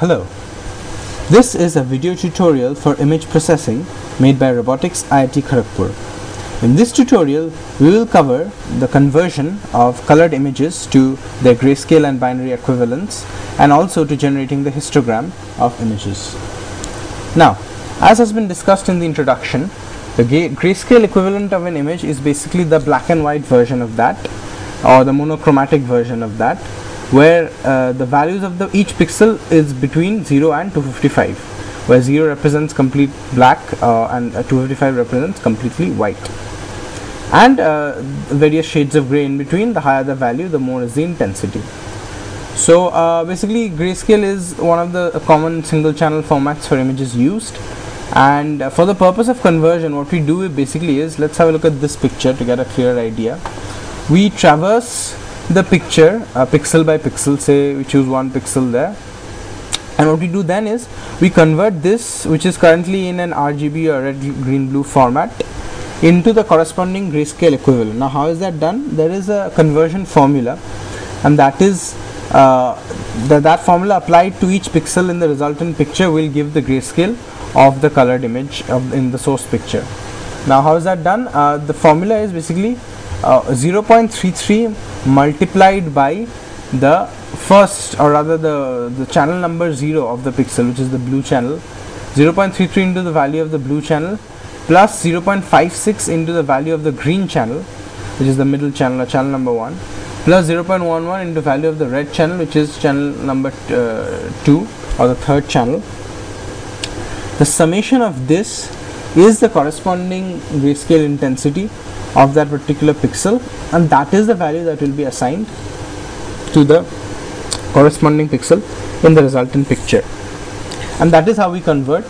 Hello, this is a video tutorial for image processing made by Robotics IIT Kharagpur. In this tutorial, we will cover the conversion of colored images to their grayscale and binary equivalents, and also to generating the histogram of images. Now, as has been discussed in the introduction, the grayscale equivalent of an image is basically the black and white version of that, or the monochromatic version of that, where the values of each pixel is between 0 and 255, where 0 represents complete black and 255 represents completely white, and various shades of gray in between. The higher the value, the more is the intensity. So basically grayscale is one of the common single channel formats for images used, and for the purpose of conversion, what we do basically is, let's have a look at this picture to get a clear idea. We traverse the picture pixel by pixel. Say we choose one pixel there, and what we do then is we convert this, which is currently in an RGB or red, green, blue format, into the corresponding grayscale equivalent. Now how is that done? There is a conversion formula, and that is that formula applied to each pixel in the resultant picture will give the grayscale of the colored image in the source picture. Now how is that done? The formula is basically 0.33 multiplied by the first, or rather the channel number 0 of the pixel, which is the blue channel, 0.33 into the value of the blue channel, plus 0.56 into the value of the green channel, which is the middle channel, or channel number 1, plus 0.11 into value of the red channel, which is channel number 2, or the third channel. The summation of this is the corresponding grayscale intensity of that particular pixel, and that is the value that will be assigned to the corresponding pixel in the resultant picture. And that is how we convert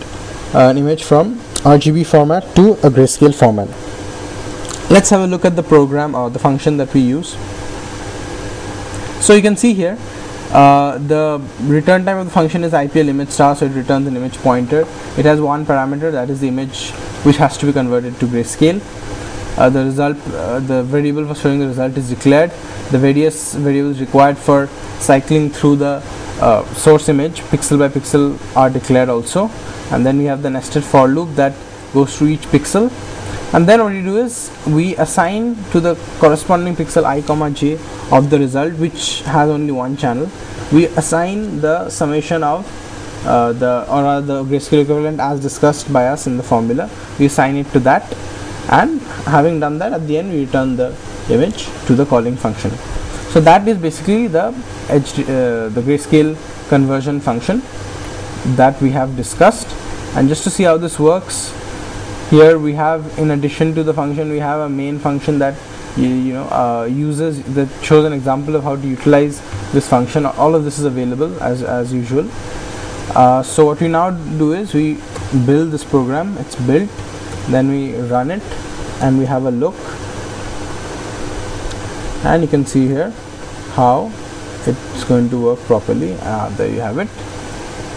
an image from RGB format to a grayscale format. Let's have a look at the program or the function that we use. So you can see here the return time of the function is IPL image star, so it returns an image pointer. It has one parameter, that is the image, which has to be converted to grayscale. The result, the variable for showing the result is declared. The various variables required for cycling through the source image pixel by pixel are declared also, and then we have the nested for loop that goes through each pixel. And then what we do is we assign to the corresponding pixel I comma j of the result, which has only one channel. We assign the summation of the grayscale equivalent as discussed by us in the formula. We assign it to that, and having done that, at the end we return the image to the calling function. So that is basically the grayscale conversion function that we have discussed. And just to see how this works, here we have, in addition to the function, we have a main function that uses, that shows an example of how to utilize this function. All of this is available as usual. So what we now do is we build this program. It's built, then we run it, and we have a look, and you can see here how it's going to work properly. There you have it.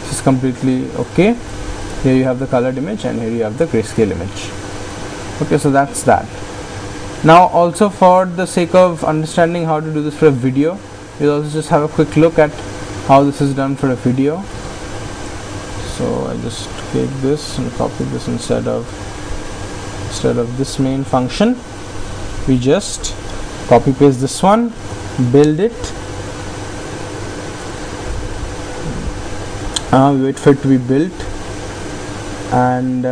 This is completely okay. Here you have the colored image, and here you have the grayscale image. Okay, so that's that. Now also, for the sake of understanding how to do this for a video, we'll also just have a quick look at how this is done for a video. So I just take this and copy this instead of this main function. We just copy paste this one, build it, we wait for it to be built, and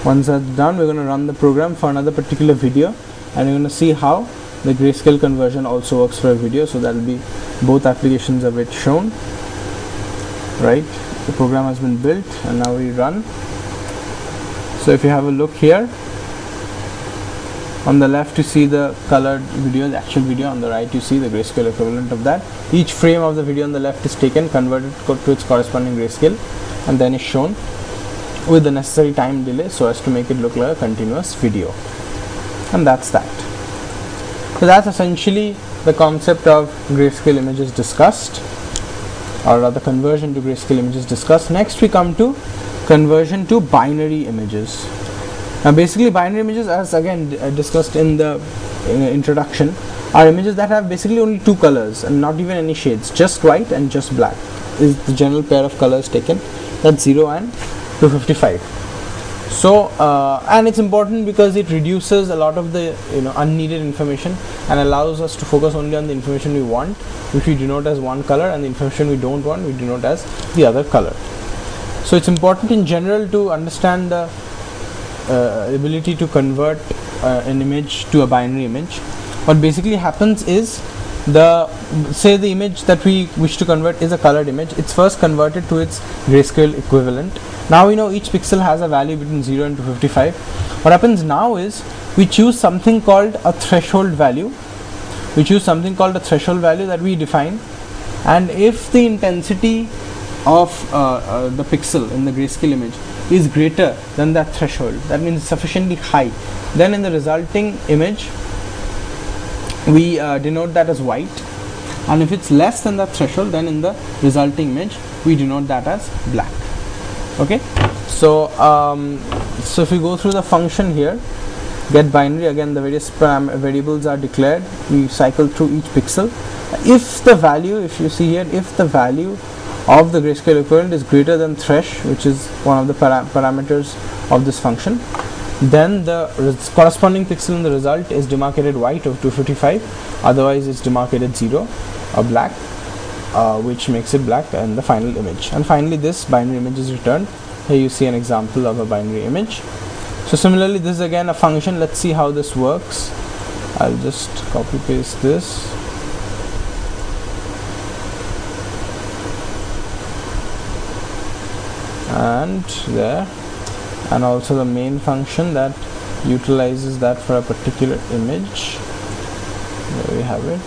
once that's done, we're going to run the program for another particular video, and we're going to see how the grayscale conversion also works for a video. So that will be both applications of it shown. Right, the program has been built, and now we run. So if you have a look here, on the left you see the colored video, the actual video. On the right you see the grayscale equivalent of that. Each frame of the video on the left is taken, converted to its corresponding grayscale, and then is shown with the necessary time delay so as to make it look like a continuous video. And that's that. So that's essentially the concept of grayscale images discussed, or rather conversion to grayscale images discussed. Next we come to conversion to binary images. Now basically binary images, as again discussed in the introduction, are images that have basically only two colors and not even any shades, just white and just black. is the general pair of colors taken, that's 0 and 255. So and it's important because it reduces a lot of the unneeded information and allows us to focus only on the information we want, which we denote as one color, and the information we don't want we denote as the other color. So it's important in general to understand the ability to convert an image to a binary image. What basically happens is, say the image that we wish to convert is a colored image, it's first converted to its grayscale equivalent. Now we know each pixel has a value between 0 and 255. What happens now is we choose something called a threshold value. We choose something called a threshold value that we define, and if the intensity of the pixel in the grayscale image is greater than that threshold, that means sufficiently high, then in the resulting image we denote that as white, and if it's less than that threshold, then in the resulting image we denote that as black. Okay, so so if we go through the function here, get binary, again the various variables are declared, we cycle through each pixel. If the value, if you see here, if the value of the grayscale equivalent is greater than thresh, which is one of the parameters of this function, then the corresponding pixel in the result is demarcated white of 255, otherwise it's demarcated 0 or black, which makes it black in the final image. And finally this binary image is returned. Here you see an example of a binary image. So similarly, this is again a function. Let's see how this works. I'll just copy paste this. And there, and also the main function that utilizes that for a particular image. There we have it.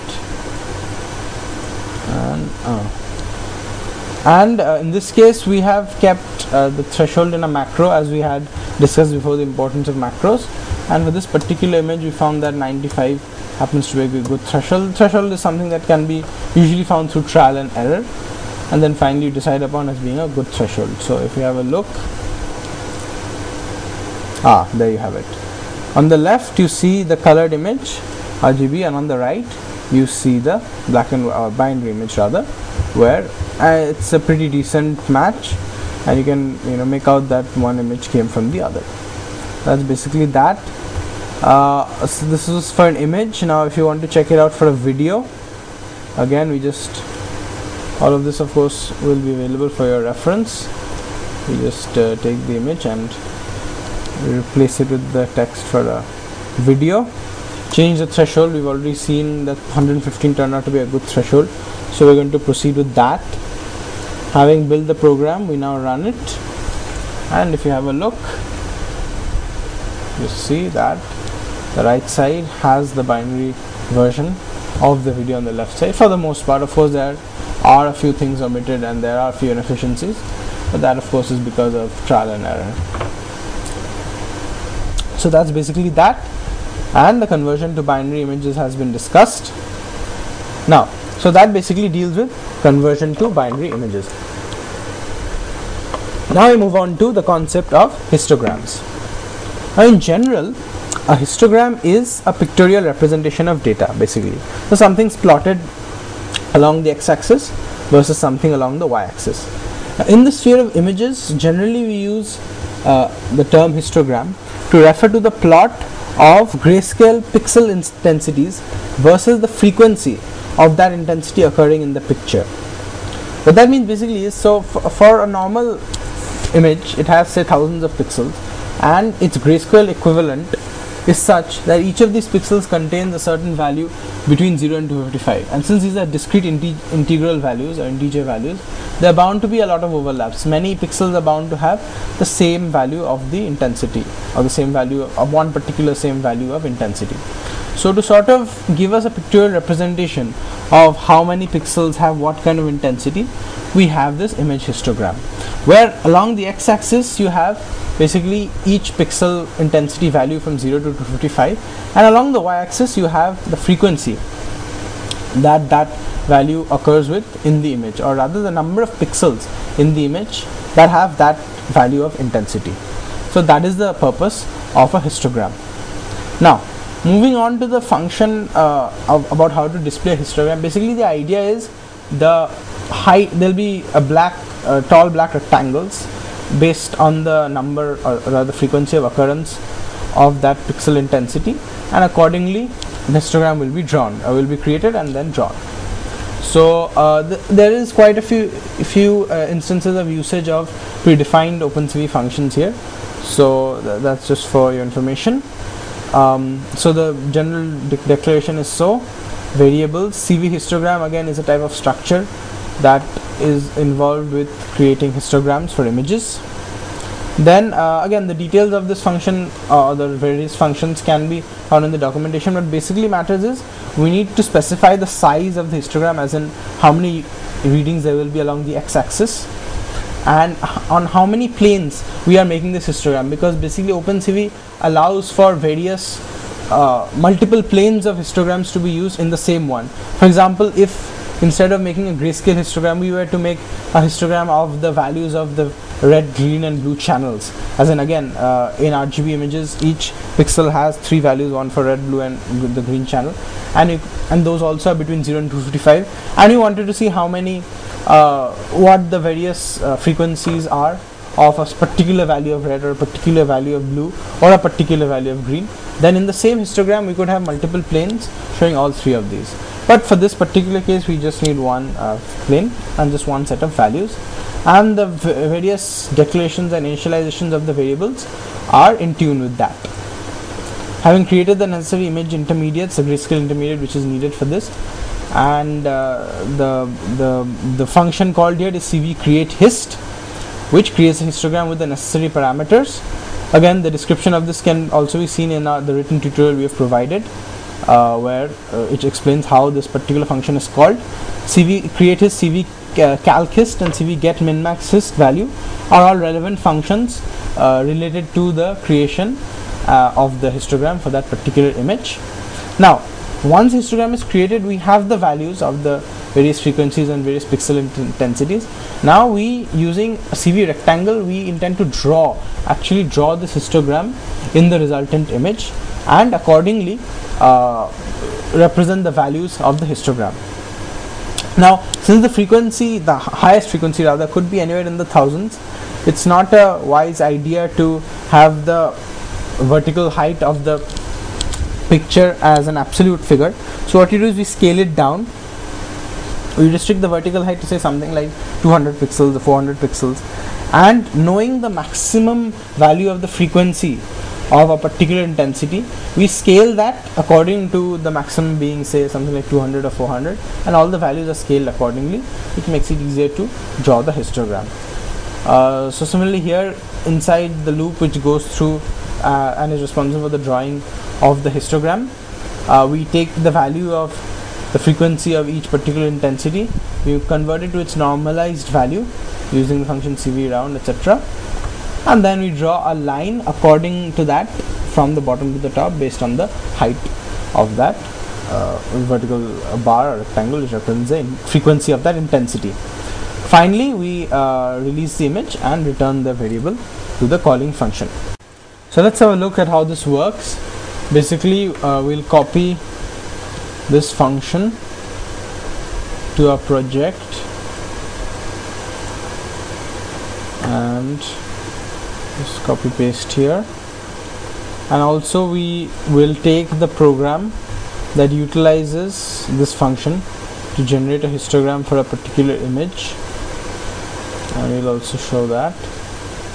And in this case we have kept the threshold in a macro, as we had discussed before the importance of macros, and for this particular image we found that 95 happens to be a good threshold. Threshold is something that can be usually found through trial and error, and then finally you decide upon as being a good threshold. So if you have a look, there you have it. On the left you see the colored image RGB, and on the right you see the black and binary image rather, where it's a pretty decent match, and you can make out that one image came from the other. That's basically that. So this is for an image. Now if you want to check it out for a video, again we just, all of this of course will be available for your reference. We just take the image and replace it with the text for a video. Change the threshold. We've already seen that 115 turned out to be a good threshold, so we're going to proceed with that. Having built the program, we now run it, and if you have a look, you see that the right side has the binary version of the video on the left side for the most part. Of course there are a few things omitted and there are a few inefficiencies, but that of course is because of trial and error. So that's basically that, and the conversion to binary images has been discussed. Now, so that basically deals with conversion to binary images. Now we move on to the concept of histograms. Now in general, a histogram is a pictorial representation of data basically. So something's plotted along the x-axis versus something along the y-axis. In the sphere of images, generally we use the term histogram to refer to the plot of grayscale pixel intensities versus the frequency of that intensity occurring in the picture. What that means basically is, so for a normal image it has say thousands of pixels, and its grayscale equivalent is such that each of these pixels contains a certain value between 0 and 255, and since these are discrete integral values or integer values, there are bound to be a lot of overlaps. Many pixels are bound to have the same value of the intensity, or the same value of one particular same value of intensity. So to sort of give us a pictorial representation of how many pixels have what kind of intensity, we have this image histogram, where along the x-axis you have basically each pixel intensity value from 0 to 255, and along the y-axis you have the frequency that value occurs with in the image, or rather the number of pixels in the image that have that value of intensity. So that is the purpose of a histogram. Now moving on to the function about how to display a histogram. Basically the idea is the height, there'll be a tall black rectangles based on the number or rather frequency of occurrence of that pixel intensity, and accordingly an histogram will be drawn, will be created and then drawn. So there is quite a few instances of usage of predefined OpenCV functions here. So that's just for your information. So the general declaration is variables. CV histogram again is a type of structure that is involved with creating histograms for images. Then again, the details of this function or the various functions can be found in the documentation. What basically matters is we need to specify the size of the histogram, as in how many readings there will be along the x-axis and on how many planes we are making this histogram, because basically OpenCV allows for various multiple planes of histograms to be used in the same one. For example, if instead of making a grayscale histogram, we were to make a histogram of the values of the red, green and blue channels, as in again in RGB images each pixel has 3 values, one for red, blue and the green channel, and those also are between 0 and 255, and you wanted to see how many what the various frequencies are of a particular value of red or a particular value of blue or a particular value of green, then in the same histogram we could have multiple planes showing all 3 of these. But for this particular case we just need one plane and just one set of values, and the various declarations and initializations of the variables are in tune with that. Having created the necessary image intermediates, the grayscale intermediate which is needed for this, and the function called here is CV create hist, which creates a histogram with the necessary parameters. Again, the description of this can also be seen in the written tutorial we have provided, where it explains how this particular function is called. CV create hist, CV calc hist and CV get min max hist value are all relevant functions related to the creation of the histogram for that particular image. Now, once histogram is created, we have the values of the various frequencies and various pixel intensities. Now we, using a CV rectangle, we intend to actually draw this histogram in the resultant image and accordingly represent the values of the histogram. Now, since the frequency, the highest frequency rather, could be anywhere in the thousands, it's not a wise idea to have the vertical height of the picture as an absolute figure. So what you do is we scale it down. We restrict the vertical height to say something like 200 pixels or 400 pixels, and knowing the maximum value of the frequency of a particular intensity, we scale that according to the maximum being say something like 200 or 400, and all the values are scaled accordingly, which makes it easier to draw the histogram. So similarly here, inside the loop which goes through and is responsible for the drawing of the histogram, we take the value of the frequency of each particular intensity, we convert it to its normalized value using the function CV round, etc., and then we draw a line according to that from the bottom to the top based on the height of that vertical bar or rectangle which represents the frequency of that intensity. Finally, we release the image and return the variable to the calling function. So let's have a look at how this works. Basically, we'll copy this function to our project and just copy paste here, and also we will take the program that utilizes this function to generate a histogram for a particular image, and we'll also show that,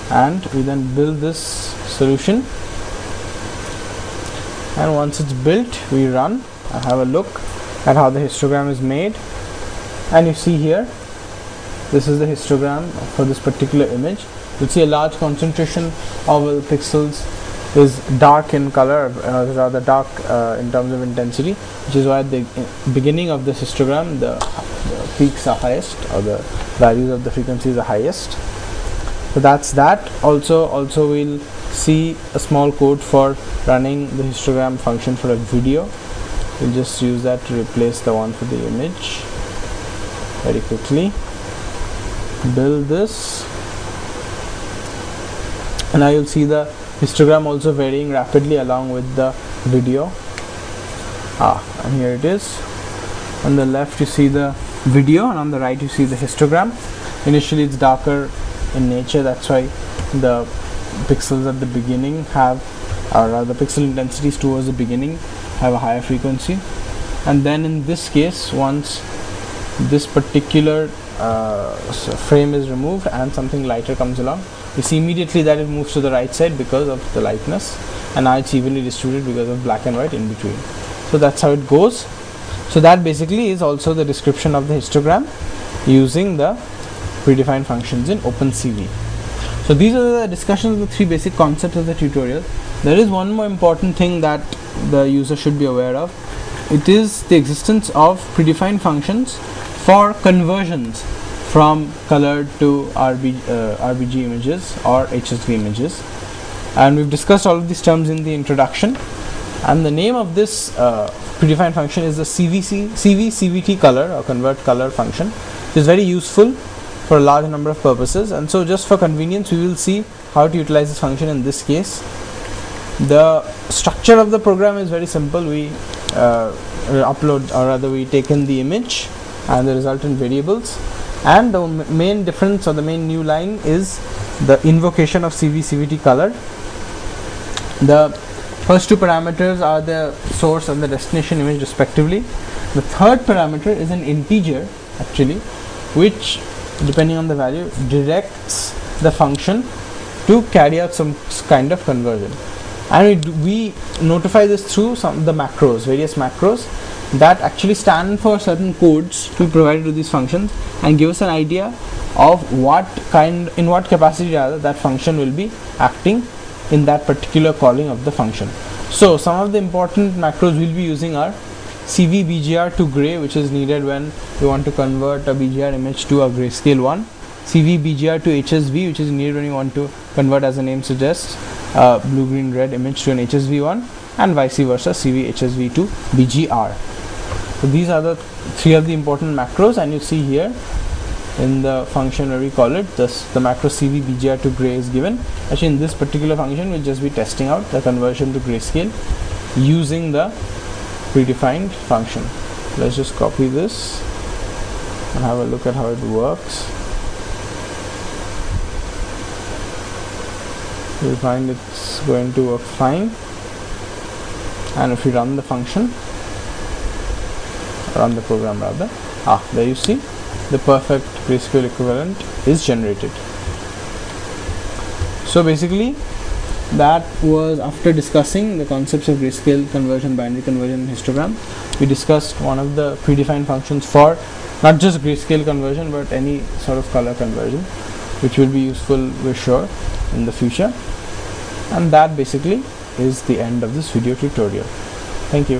and we then build this solution, and once it's built we run and have a look at how the histogram is made. And you see here, this is the histogram for this particular image. You'll see a large concentration of pixels is dark in color, rather dark in terms of intensity, which is why at the beginning of this histogram the peaks are highest, or the values of the frequencies are highest. So that's that. Also we'll see a small code for running the histogram function for a video. We'll just use that to replace the one for the image very quickly. Build this, and now you'll see the histogram also varying rapidly along with the video. And here it is. On the left you see the video, and on the right you see the histogram. Initially it's darker in nature, that's why the pixels at the beginning have, or rather pixel intensities towards the beginning have a higher frequency, and then in this case, once this particular frame is removed and something lighter comes along, you see immediately that it moves to the right side because of the lightness, and now it's evenly distributed because of black and white in between. So that's how it goes. So that basically is also the description of the histogram using the predefined functions in OpenCV. So these are the discussions of the three basic concepts of the tutorial. There is one more important thing that the user should be aware of. It is the existence of predefined functions for conversions from colored to RBG images or HSV images, and we've discussed all of these terms in the introduction. And the name of this predefined function is the CVCVT color or convert color function. It is very useful for a large number of purposes, and so just for convenience we will see how to utilize this function in this case. The structure of the program is very simple. We upload, or rather we take in the image and the resultant variables, and the main difference or the main new line is the invocation of CVCVT color. The first two parameters are the source and the destination image respectively. The third parameter is an integer actually, which depending on the value directs the function to carry out some kind of conversion, and we notify this through the macros, various macros that actually stand for certain codes to be provided to these functions and give us an idea of in what capacity rather that function will be acting in that particular calling of the function. So some of the important macros we'll be using are CVBGR to gray, which is needed when you want to convert a BGR image to a grayscale one, CVBGR to HSV, which is needed when you want to convert, as the name suggests, a blue green red image to an HSV one, and vice versa, CVHSV to BGR. So these are the three of the important macros, and you see here in the function where we call it the macro CVBGR to gray is given. Actually in this particular function we'll just be testing out the conversion to grayscale using the predefined function. Let's just copy this and have a look at how it works. You'll find it's going to work fine, and if you run the function, run the program rather, there you see the perfect grayscale equivalent is generated. So basically that was after discussing the concepts of grayscale conversion, binary conversion, and histogram. We discussed one of the predefined functions for not just grayscale conversion but any sort of color conversion, which will be useful, we're sure, in the future. And that basically is the end of this video tutorial. Thank you.